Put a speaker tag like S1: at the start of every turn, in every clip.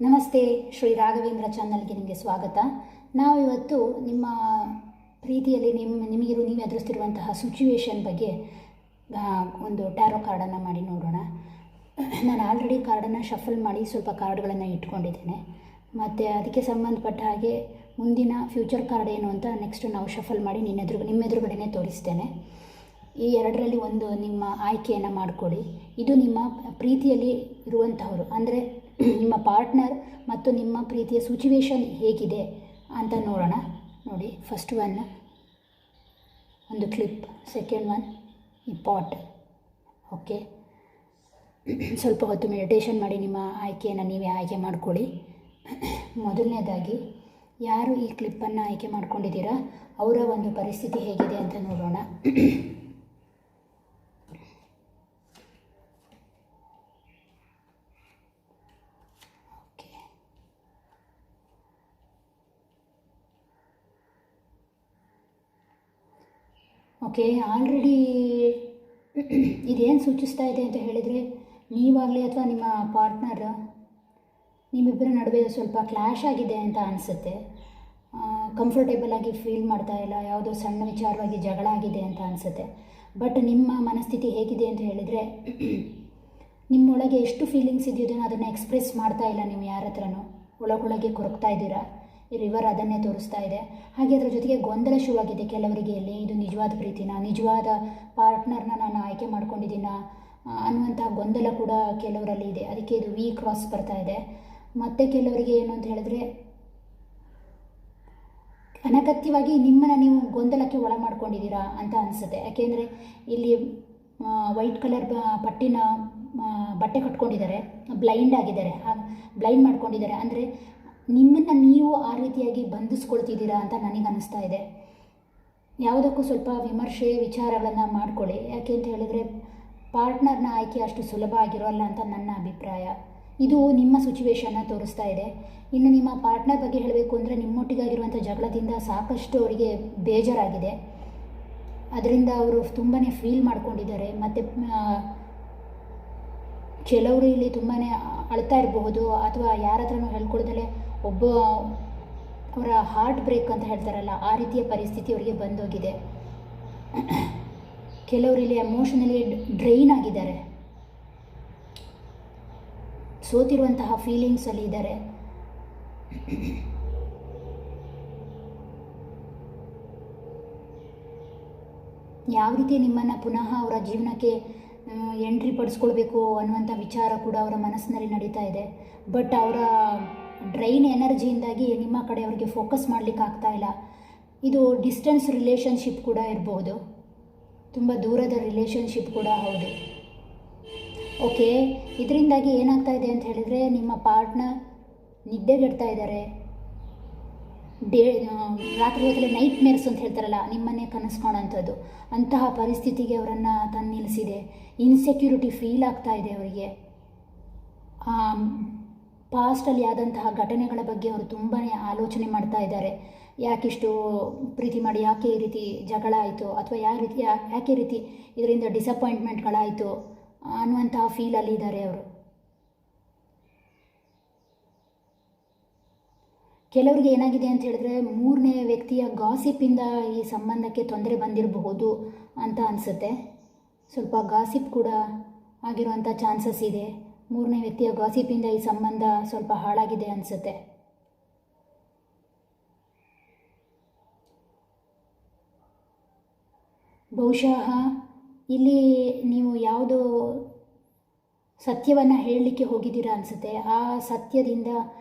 S1: ನಮಸ್ತೆ, ಶ್ರೀ ರಾಘವೇಂದ್ರ ಚಾನಲ್ಗೆ ನಿಮಗೆ ಸ್ವಾಗತ. ನಾವು ಇವತ್ತು ನಿಮ್ಮ ಪ್ರೀತಿಯಲ್ಲಿ ನೀವು ಎದುರಿಸ್ತಿರುವಂತಹ ಸಿಚುವೇಶನ್ ಬಗ್ಗೆ ಒಂದು ಟ್ಯಾರೋ ಕಾರ್ಡನ್ನು ಮಾಡಿ ನೋಡೋಣ. ನಾನು ಆಲ್ರೆಡಿ ಕಾರ್ಡನ್ನು ಶಫಲ್ ಮಾಡಿ ಸ್ವಲ್ಪ ಕಾರ್ಡ್ಗಳನ್ನು ಇಟ್ಕೊಂಡಿದ್ದೇನೆ. ಮತ್ತು ಅದಕ್ಕೆ ಸಂಬಂಧಪಟ್ಟ ಹಾಗೆ ಮುಂದಿನ ಫ್ಯೂಚರ್ ಕಾರ್ಡ್ ಏನು ಅಂತ ನೆಕ್ಸ್ಟ್ ನಾವು ಶಫಲ್ ಮಾಡಿ ನಿಮ್ಮ ಎದುರುಗಡೆನೇ ತೋರಿಸ್ತೇನೆ. ಈ ಎರಡರಲ್ಲಿ ಒಂದು ನಿಮ್ಮ ಆಯ್ಕೆಯನ್ನು ಮಾಡಿಕೊಳ್ಳಿ. ಇದು ನಿಮ್ಮ ಪ್ರೀತಿಯಲ್ಲಿ ಇರುವಂತಹವರು, ಅಂದರೆ ನಿಮ್ಮ ಪಾರ್ಟ್ನರ್ ಮತ್ತು ನಿಮ್ಮ ಪ್ರೀತಿಯ ಸಿಚುವೇಶನ್ ಹೇಗಿದೆ ಅಂತ ನೋಡೋಣ. ನೋಡಿ, ಫಸ್ಟ್ ಒಂದು ಕ್ಲಿಪ್, ಸೆಕೆಂಡ್ ಈ ಪಾಟ್. ಓಕೆ, ಸ್ವಲ್ಪ ಹೊತ್ತು ಮೆಡಿಟೇಷನ್ ಮಾಡಿ ನಿಮ್ಮ ಆಯ್ಕೆಯನ್ನು ನೀವೇ ಆಯ್ಕೆ ಮಾಡಿಕೊಳ್ಳಿ. ಮೊದಲನೇದಾಗಿ ಯಾರು ಈ ಕ್ಲಿಪ್ಪನ್ನು ಆಯ್ಕೆ ಮಾಡ್ಕೊಂಡಿದ್ದೀರಾ ಅವರ ಒಂದು ಪರಿಸ್ಥಿತಿ ಹೇಗಿದೆ ಅಂತ ನೋಡೋಣ. ಓಕೆ, ಆಲ್ರೆಡಿ ಇದೇನು ಸೂಚಿಸ್ತಾ ಇದೆ ಅಂತ ಹೇಳಿದರೆ, ನೀವಾಗಲಿ ಅಥವಾ ನಿಮ್ಮ ಪಾರ್ಟ್ನರ್ ನಿಮ್ಮಿಬ್ಬರ ನಡುವೆ ಸ್ವಲ್ಪ ಕ್ಲ್ಯಾಶ್ ಆಗಿದೆ ಅಂತ ಅನಿಸುತ್ತೆ. ಕಂಫರ್ಟೇಬಲ್ ಆಗಿ ಫೀಲ್ ಮಾಡ್ತಾ ಇಲ್ಲ, ಯಾವುದೋ ಸಣ್ಣ ವಿಚಾರವಾಗಿ ಜಗಳ ಆಗಿದೆ ಅಂತ ಅನಿಸುತ್ತೆ. ಬಟ್ ನಿಮ್ಮ ಮನಸ್ಥಿತಿ ಹೇಗಿದೆ ಅಂತ ಹೇಳಿದರೆ, ನಿಮ್ಮೊಳಗೆ ಎಷ್ಟು ಫೀಲಿಂಗ್ಸ್ ಇದೆಯೋ ಅದನ್ನು ಎಕ್ಸ್ಪ್ರೆಸ್ ಮಾಡ್ತಾ ಇಲ್ಲ. ನೀವು ಯಾರ ಹತ್ರನೂ ಒಳಗೊಳಗೆ ಕೊರಗ್ತಾ ಇದ್ದೀರಾ. ಈ ರಿವರ್ ಅದನ್ನೇ ತೋರಿಸ್ತಾ ಇದೆ. ಹಾಗೆ ಅದರ ಜೊತೆಗೆ ಗೊಂದಲ ಶುರುವಾಗಿದೆ ಕೆಲವರಿಗೆ. ಇಲ್ಲಿ ಇದು ನಿಜವಾದ ಪ್ರೀತಿನ, ನಿಜವಾದ ಪಾರ್ಟ್ನರ್ನ ನಾನು ಆಯ್ಕೆ ಮಾಡ್ಕೊಂಡಿದ್ದೀನ ಅನ್ನುವಂಥ ಗೊಂದಲ ಕೂಡ ಕೆಲವರಲ್ಲಿ ಇದೆ. ಅದಕ್ಕೆ ಇದು ಕ್ರಾಸ್ ಬರ್ತಾ ಇದೆ. ಮತ್ತು ಕೆಲವರಿಗೆ ಏನು ಅಂತ ಹೇಳಿದ್ರೆ, ಅನಗತ್ಯವಾಗಿ ನಿಮ್ಮನ್ನು ನೀವು ಗೊಂದಲಕ್ಕೆ ಒಳ ಮಾಡ್ಕೊಂಡಿದ್ದೀರಾ ಅಂತ ಅನಿಸುತ್ತೆ. ಯಾಕೆಂದರೆ ಇಲ್ಲಿ ವೈಟ್ ಕಲರ್ ಪಟ್ಟಿನ ಬಟ್ಟೆ ಕಟ್ಕೊಂಡಿದ್ದಾರೆ, ಬ್ಲೈಂಡ್ ಆಗಿದ್ದಾರೆ, ಬ್ಲೈಂಡ್ ಮಾಡ್ಕೊಂಡಿದ್ದಾರೆ. ಅಂದರೆ ನಿಮ್ಮನ್ನು ನೀವು ಆ ರೀತಿಯಾಗಿ ಬಂಧಿಸ್ಕೊಳ್ತಿದ್ದೀರಾ ಅಂತ ನನಗೆ ಅನ್ನಿಸ್ತಾ ಇದೆ. ಯಾವುದಕ್ಕೂ ಸ್ವಲ್ಪ ವಿಮರ್ಶೆ ವಿಚಾರಗಳನ್ನು ಮಾಡಿಕೊಳ್ಳಿ. ಯಾಕೆ ಅಂತ ಹೇಳಿದರೆ, ಪಾರ್ಟ್ನರ್ನ ಆಯ್ಕೆ ಅಷ್ಟು ಸುಲಭ ಆಗಿರೋಲ್ಲ ಅಂತ ನನ್ನ ಅಭಿಪ್ರಾಯ. ಇದು ನಿಮ್ಮ ಸಿಚುವೇಶನ್ನ ತೋರಿಸ್ತಾ ಇದೆ. ಇನ್ನು ನಿಮ್ಮ ಪಾರ್ಟ್ನರ್ ಬಗ್ಗೆ ಹೇಳಬೇಕು ಅಂದರೆ, ನಿಮ್ಮೊಟ್ಟಿಗಾಗಿರುವಂಥ ಜಗಳದಿಂದ ಸಾಕಷ್ಟು ಅವರಿಗೆ ಬೇಜಾರಾಗಿದೆ. ಅದರಿಂದ ಅವರು ತುಂಬಾ ಫೀಲ್ ಮಾಡ್ಕೊಂಡಿದ್ದಾರೆ. ಮತ್ತು ಕೆಲವರು ಇಲ್ಲಿ ತುಂಬಾ ಅಳ್ತಾ ಇರಬಹುದು, ಅಥವಾ ಯಾರ ಹತ್ರನೂ ಹೇಳ್ಕೊಳ್ದಲೇ ಅವರ ಹಾರ್ಟ್ ಬ್ರೇಕ್ ಅಂತ ಹೇಳ್ತಾರಲ್ಲ, ಆ ರೀತಿಯ ಪರಿಸ್ಥಿತಿ ಅವರಿಗೆ ಬಂದೋಗಿದೆ. ಕೆಲವರು ಇಲ್ಲಿ ಎಮೋಷನಲಿ ಡ್ರೈನ್ ಆಗಿದ್ದಾರೆ, ಸೋತಿರುವಂತಹ ಫೀಲಿಂಗ್ಸಲ್ಲಿ ಇದ್ದಾರೆ. ಯಾವ ರೀತಿ ನಿಮ್ಮನ್ನು ಪುನಃ ಅವರ ಜೀವನಕ್ಕೆ ಎಂಟ್ರಿ ಪಡಿಸ್ಕೊಳ್ಬೇಕು ಅನ್ನುವಂಥ ವಿಚಾರ ಕೂಡ ಅವರ ಮನಸ್ಸಿನಲ್ಲಿ ನಡೀತಾ ಇದೆ. ಬಟ್ ಅವರ ಡ್ರೈನ್ ಎನರ್ಜಿಯಿಂದಾಗಿ ನಿಮ್ಮ ಕಡೆ ಅವರಿಗೆ ಫೋಕಸ್ ಮಾಡಲಿಕ್ಕೆ ಆಗ್ತಾ ಇಲ್ಲ. ಇದು ಡಿಸ್ಟೆನ್ಸ್ ರಿಲೇಷನ್ಶಿಪ್ ಕೂಡ ಇರಬಹುದು, ತುಂಬ ದೂರದ ರಿಲೇಷನ್ಶಿಪ್ ಕೂಡ ಹೌದು. ಓಕೆ, ಇದರಿಂದಾಗಿ ಏನಾಗ್ತಾ ಇದೆ ಅಂತ ಹೇಳಿದರೆ, ನಿಮ್ಮ ಪಾರ್ಟ್ನರ್ ನಿದ್ದೆಗೆಡ್ತಾ ಇದ್ದಾರೆ. ರಾತ್ರಿ ಹೊತ್ತಲ್ಲಿ ನೈಟ್ ಮೇರ್ಸ್ ಅಂತ ಹೇಳ್ತಾರಲ್ಲ, ನಿಮ್ಮನ್ನೇ ಕನಸು ಕಾಣೋಂಥದ್ದು, ಅಂತಹ ಪರಿಸ್ಥಿತಿಗೆ ಅವರನ್ನು ತಂದು ನಿಲ್ಲಿಸಿದೆ. ಇನ್ಸೆಕ್ಯೂರಿಟಿ ಫೀಲ್ ಆಗ್ತಾ ಇದೆ ಅವರಿಗೆ. ಪಾಸ್ಟಲ್ಲಿ ಆದಂತಹ ಘಟನೆಗಳ ಬಗ್ಗೆ ಅವರು ತುಂಬಾ ಆಲೋಚನೆ ಮಾಡ್ತಾ ಇದ್ದಾರೆ. ಯಾಕಿಷ್ಟು ಪ್ರೀತಿ ಮಾಡಿ ಯಾಕೆ ಈ ರೀತಿ ಜಗಳ ಆಯಿತು, ಅಥವಾ ಯಾಕೆ ರೀತಿ ಇದರಿಂದ ಡಿಸಪಾಯಿಂಟ್ಮೆಂಟ್ಗಳಾಯಿತು ಅನ್ನುವಂತಹ ಫೀಲಲ್ಲಿ ಇದ್ದಾರೆ ಅವರು. ಕೆಲವರಿಗೆ ಏನಾಗಿದೆ ಅಂತ ಹೇಳಿದ್ರೆ, ಮೂರನೇ ವ್ಯಕ್ತಿಯ ಗಾಸಿಪಿಂದ ಈ ಸಂಬಂಧಕ್ಕೆ ತೊಂದರೆ ಬಂದಿರಬಹುದು ಅಂತ ಅನಿಸುತ್ತೆ. ಸ್ವಲ್ಪ ಗಾಸಿಪ್ ಕೂಡ ಆಗಿರುವಂಥ ಚಾನ್ಸಸ್ ಇದೆ. ಮೂರನೇ ವ್ಯಕ್ತಿಯ ಗಾಸಿಪಿಂದ ಈ ಸಂಬಂಧ ಸ್ವಲ್ಪ ಹಾಳಾಗಿದೆ ಅನಿಸುತ್ತೆ. ಬಹುಶಃ ಇಲ್ಲಿ ನೀವು ಯಾವುದೋ ಸತ್ಯವನ್ನು ಹೇಳಲಿಕ್ಕೆ ಹೋಗಿದ್ದೀರಾ ಅನಿಸುತ್ತೆ. ಆ ಸತ್ಯದಿಂದ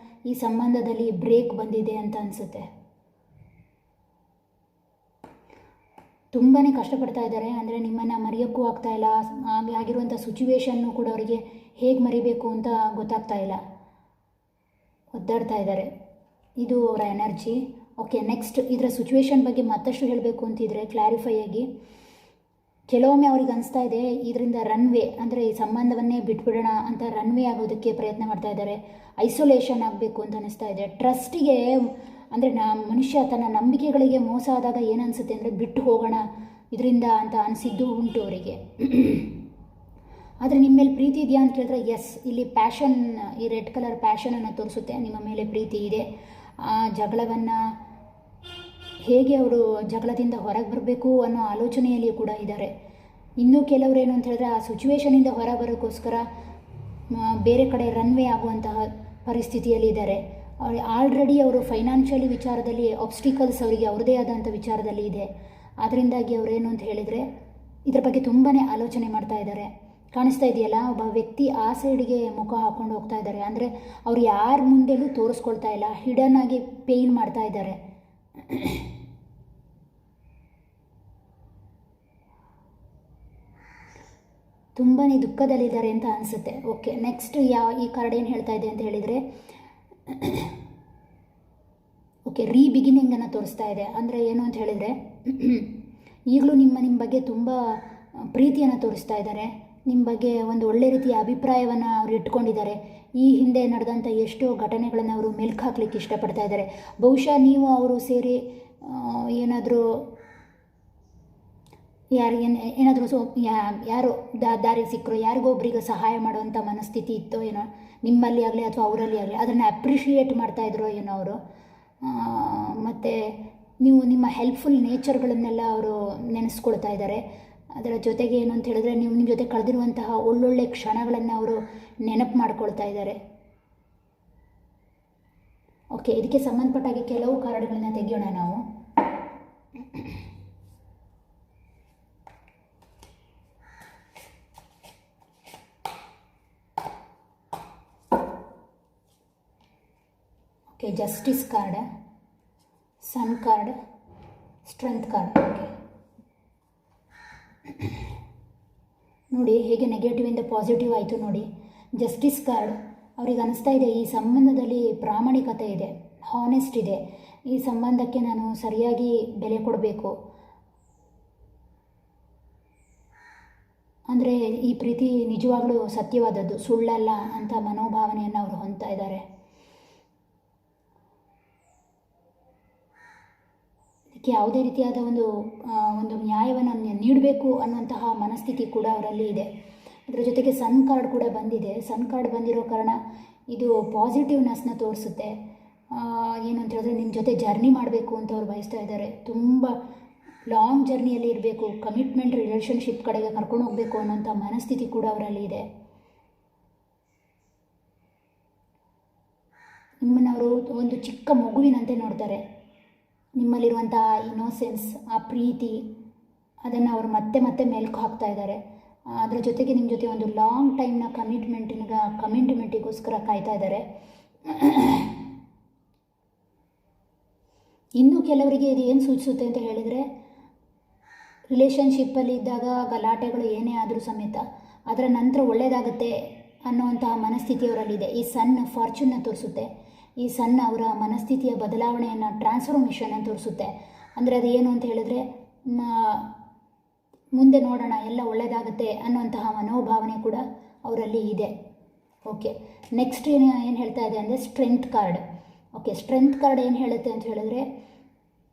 S1: ಈ ಸಂಬಂಧದಲ್ಲಿ ಬ್ರೇಕ್ ಬಂದಿದೆ ಅಂತ ಅನಿಸುತ್ತೆ. ತುಂಬಾ ಕಷ್ಟಪಡ್ತಾ ಇದ್ದಾರೆ. ಅಂದರೆ ನಿಮ್ಮನ್ನು ಮರೆಯೋಕ್ಕೂ ಆಗ್ತಾ ಇಲ್ಲ. ಆಗಿರುವಂಥ ಸಿಚುವೇಶನ್ನು ಕೂಡ ಅವರಿಗೆ ಹೇಗೆ ಮರಿಬೇಕು ಅಂತ ಗೊತ್ತಾಗ್ತಾ ಇಲ್ಲ, ಒದ್ದಾಡ್ತಾ ಇದ್ದಾರೆ. ಇದು ಅವರ ಎನರ್ಜಿ. ಓಕೆ, ನೆಕ್ಸ್ಟ್ ಇದರ ಸಿಚುವೇಶನ್ ಬಗ್ಗೆ ಮತ್ತಷ್ಟು ಹೇಳಬೇಕು ಅಂತಿದ್ರೆ ಕ್ಲಾರಿಫೈ ಆಗಿ, ಕೆಲವೊಮ್ಮೆ ಅವ್ರಿಗೆ ಅನಿಸ್ತಾ ಇದೆ ಇದರಿಂದ ರನ್ವೇ, ಅಂದರೆ ಈ ಸಂಬಂಧವನ್ನೇ ಬಿಟ್ಬಿಡೋಣ ಅಂತ ರನ್ವೇ ಆಗೋದಕ್ಕೆ ಪ್ರಯತ್ನ ಮಾಡ್ತಾ ಇದ್ದಾರೆ. ಐಸೋಲೇಷನ್ ಆಗಬೇಕು ಅಂತ ಅನಿಸ್ತಾ ಇದೆ. ಟ್ರಸ್ಟಿಗೆ, ಅಂದರೆ ಮನುಷ್ಯ ತನ್ನ ನಂಬಿಕೆಗಳಿಗೆ ಮೋಸ ಆದಾಗ ಏನನ್ಸುತ್ತೆ ಅಂದರೆ, ಬಿಟ್ಟು ಹೋಗೋಣ ಇದರಿಂದ ಅಂತ ಅನಿಸಿದ್ದು ಉಂಟು ಅವರಿಗೆ. ಆದರೆ ನಿಮ್ಮ ಮೇಲೆ ಪ್ರೀತಿ ಇದೆಯಾ ಅಂತ ಕೇಳಿದ್ರೆ ಎಸ್, ಇಲ್ಲಿ ಪ್ಯಾಷನ್, ಈ ರೆಡ್ ಕಲರ್ ಪ್ಯಾಷನನ್ನು ತೋರಿಸುತ್ತೆ. ನಿಮ್ಮ ಮೇಲೆ ಪ್ರೀತಿ ಇದೆ. ಆ ಜಗಳವನ್ನು ಹೇಗೆ ಅವರು ಜಗಳದಿಂದ ಹೊರಗೆ ಬರಬೇಕು ಅನ್ನೋ ಆಲೋಚನೆಯಲ್ಲಿ ಕೂಡ ಇದ್ದಾರೆ. ಇನ್ನೂ ಕೆಲವರು ಏನು ಅಂತ ಹೇಳಿದ್ರೆ ಆ ಸಿಚುವೇಶನಿಂದ ಹೊರ ಬರೋಕ್ಕೋಸ್ಕರ ಬೇರೆ ಕಡೆ ರನ್ವೇ ಆಗುವಂತಹ ಪರಿಸ್ಥಿತಿಯಲ್ಲಿ ಇದ್ದಾರೆ. ಆಲ್ರೆಡಿ ಅವರು ಫೈನಾನ್ಷಿಯಲಿ ವಿಚಾರದಲ್ಲಿ ಆಬ್ಸ್ಟಿಕಲ್ಸ್ ಅವರಿಗೆ ಅವ್ರದ್ದೇ ಆದಂಥ ವಿಚಾರದಲ್ಲಿ ಇದೆ. ಅದರಿಂದಾಗಿ ಅವರೇನು ಅಂತ ಹೇಳಿದರೆ ಇದ್ರ ಬಗ್ಗೆ ತುಂಬಾ ಆಲೋಚನೆ ಮಾಡ್ತಾ ಇದ್ದಾರೆ. ಕಾಣಿಸ್ತಾ ಇದೆಯಲ್ಲ, ಒಬ್ಬ ವ್ಯಕ್ತಿ ಆ ಸೈಡ್ಗೆ ಮುಖ ಹಾಕ್ಕೊಂಡು ಹೋಗ್ತಾ ಇದ್ದಾರೆ. ಅಂದರೆ ಅವ್ರು ಯಾರ ಮುಂದೆಲೂ ತೋರಿಸ್ಕೊಳ್ತಾ ಇಲ್ಲ, ಹಿಡನ್ ಆಗಿ ಪೇಯ್ನ್ ಮಾಡ್ತಾ ಇದ್ದಾರೆ. ತುಂಬಾ ದುಃಖದಲ್ಲಿದ್ದಾರೆ ಅಂತ ಅನಿಸುತ್ತೆ. ಓಕೆ, ನೆಕ್ಸ್ಟ್ ಈ ಕಾರ್ಡ್ ಏನು ಹೇಳ್ತಾ ಇದೆ ಅಂತ ಹೇಳಿದರೆ, ಓಕೆ, ರೀಬಿಗಿನಿಂಗನ್ನು ತೋರಿಸ್ತಾ ಇದೆ. ಅಂದರೆ ಏನು ಅಂತ ಹೇಳಿದರೆ ಈಗಲೂ ನಿಮ್ಮ ಬಗ್ಗೆ ತುಂಬ ಪ್ರೀತಿಯನ್ನು ತೋರಿಸ್ತಾ ಇದ್ದಾರೆ. ನಿಮ್ಮ ಬಗ್ಗೆ ಒಂದು ಒಳ್ಳೆ ರೀತಿಯ ಅಭಿಪ್ರಾಯವನ್ನು ಅವರು ಇಟ್ಕೊಂಡಿದ್ದಾರೆ. ಈ ಹಿಂದೆ ನಡೆದಂಥ ಎಷ್ಟೋ ಘಟನೆಗಳನ್ನು ಅವರು ಮೆಲ್ಕು ಹಾಕ್ಲಿಕ್ಕೆ ಇಷ್ಟಪಡ್ತಾ ಇದ್ದಾರೆ. ಬಹುಶಃ ನೀವು ಅವರು ಸೇರಿ ಏನಾದರೂ ಏನಾದರೂ ಯಾರೋ ದಾರಿ ಸಿಕ್ಕರು, ಯಾರಿಗೊಬ್ರಿಗೆ ಸಹಾಯ ಮಾಡುವಂಥ ಮನಸ್ಥಿತಿ ಇತ್ತೋ ಏನೋ ನಿಮ್ಮಲ್ಲಿ ಆಗಲಿ ಅಥವಾ ಅವರಲ್ಲಿ ಆಗಲಿ, ಅದನ್ನು ಅಪ್ರಿಷಿಯೇಟ್ ಮಾಡ್ತಾಯಿದ್ರೋ ಏನೋ ಅವರು. ಮತ್ತು ನೀವು ನಿಮ್ಮ ಹೆಲ್ಪ್ಫುಲ್ ನೇಚರ್ಗಳನ್ನೆಲ್ಲ ಅವರು ನೆನೆಸ್ಕೊಳ್ತಾ ಇದ್ದಾರೆ. ಅದರ ಜೊತೆಗೆ ಏನು ಅಂತ ಹೇಳಿದ್ರೆ ನಿಮ್ಮ ಜೊತೆ ಕಳೆದಿರುವಂತಹ ಒಳ್ಳೊಳ್ಳೆ ಕ್ಷಣಗಳನ್ನು ಅವರು ನೆನಪು ಮಾಡ್ಕೊಳ್ತಾ ಇದ್ದಾರೆ. ಓಕೆ, ಇದಕ್ಕೆ ಸಂಬಂಧಪಟ್ಟಾಗಿ ಕೆಲವು ಕಾರ್ಡ್ಗಳನ್ನ ತೆಗೆಯೋಣ ನಾವು. Okay, justice card, sun card, strength card. Okay, ನೋಡಿ ಹೇಗೆ ನೆಗೆಟಿವಿಂದ ಪಾಸಿಟಿವ್ ಆಯಿತು ನೋಡಿ. ಜಸ್ಟಿಸ್ ಕಾರ್ಡ್ ಅವ್ರಿಗೆ ಅನಿಸ್ತಾ ಇದೆ ಈ ಸಂಬಂಧದಲ್ಲಿ ಪ್ರಾಮಾಣಿಕತೆ ಇದೆ, ಹಾನೆಸ್ಟ್ ಇದೆ. ಈ ಸಂಬಂಧಕ್ಕೆ ನಾನು ಸರಿಯಾಗಿ ಬೆಲೆ ಕೊಡಬೇಕು, ಅಂದರೆ ಈ ಪ್ರೀತಿ ನಿಜವಾಗ್ಲೂ ಸತ್ಯವಾದದ್ದು, ಸುಳ್ಳಲ್ಲ ಅಂತ ಮನೋಭಾವನೆಯನ್ನು ಅವರು ಹೊಂದ್ತಾ ಇದ್ದಾರೆ. ಇದಕ್ಕೆ ಯಾವುದೇ ರೀತಿಯಾದ ಒಂದು ನ್ಯಾಯವನ್ನು ನೀಡಬೇಕು ಅನ್ನುವಂತಹ ಮನಸ್ಥಿತಿ ಕೂಡ ಅವರಲ್ಲಿ ಇದೆ. ಅದರ ಜೊತೆಗೆ ಸನ್ ಕಾರ್ಡ್ ಕೂಡ ಬಂದಿದೆ. ಸನ್ ಕಾರ್ಡ್ ಬಂದಿರೋ ಕಾರಣ ಇದು ಪಾಸಿಟಿವ್ನೆಸ್ನ ತೋರಿಸುತ್ತೆ. ಏನು ಅಂತ ಹೇಳಿದ್ರೆ ನಿಮ್ಮ ಜೊತೆ ಜರ್ನಿ ಮಾಡಬೇಕು ಅಂತ ಅವ್ರು ಬಯಸ್ತಾ ಇದ್ದಾರೆ. ತುಂಬ ಲಾಂಗ್ ಜರ್ನಿಯಲ್ಲಿ ಇರಬೇಕು, ಕಮಿಟ್ಮೆಂಟ್ ರಿಲೇಷನ್ಶಿಪ್ ಕಡೆಗೆ ಕರ್ಕೊಂಡು ಹೋಗಬೇಕು ಅನ್ನೋಂಥ ಮನಸ್ಥಿತಿ ಕೂಡ ಅವರಲ್ಲಿ ಇದೆ. ನಿಮ್ಮನ್ನು ಅವರು ಒಂದು ಚಿಕ್ಕ ಮಗುವಿನಂತೆ ನೋಡ್ತಾರೆ. ನಿಮ್ಮಲ್ಲಿರುವಂಥ ಇನ್ನೋಸೆನ್ಸ್, ಆ ಪ್ರೀತಿ, ಅದನ್ನು ಅವರು ಮತ್ತೆ ಮತ್ತೆ ಮೆಲ್ಕು ಹಾಕ್ತಾ ಇದ್ದಾರೆ. ಅದರ ಜೊತೆಗೆ ನಿಮ್ಮ ಜೊತೆ ಒಂದು ಲಾಂಗ್ ಟೈಮ್ನ ಕಮಿಟ್ಮೆಂಟಿಗೋಸ್ಕರ ಕಾಯ್ತಾ ಇದ್ದಾರೆ. ಇನ್ನೂ ಕೆಲವರಿಗೆ ಇದು ಏನು ಸೂಚಿಸುತ್ತೆ ಅಂತ ಹೇಳಿದರೆ, ರಿಲೇಷನ್ಶಿಪ್ಪಲ್ಲಿ ಇದ್ದಾಗ ಗಲಾಟೆಗಳು ಏನೇ ಆದರೂ ಸಮೇತ ಅದರ ನಂತರ ಒಳ್ಳೆಯದಾಗುತ್ತೆ ಅನ್ನುವಂತಹ ಮನಸ್ಥಿತಿ ಅವರಲ್ಲಿದೆ. ಈ ಸನ್ ಫಾರ್ಚೂನ್ನ ತೋರಿಸುತ್ತೆ. ಈ ಸಣ್ಣ ಅವರ ಮನಸ್ಥಿತಿಯ ಬದಲಾವಣೆಯನ್ನು, ಟ್ರಾನ್ಸ್ಫಾರ್ಮೇಷನ್ ಅಂತ ತೋರಿಸುತ್ತೆ. ಅಂದರೆ ಅದು ಏನು ಅಂತ ಹೇಳಿದ್ರೆ ಮುಂದೆ ನೋಡೋಣ, ಎಲ್ಲ ಒಳ್ಳೆಯದಾಗುತ್ತೆ ಅನ್ನುವಂತಹ ಮನೋಭಾವನೆ ಕೂಡ ಅವರಲ್ಲಿ ಇದೆ. ಓಕೆ, ನೆಕ್ಸ್ಟ್ ಏನು ಹೇಳ್ತಾ ಇದೆ ಅಂದರೆ strength card. Okay, strength card ಏನು ಹೇಳುತ್ತೆ ಅಂತ ಹೇಳಿದ್ರೆ,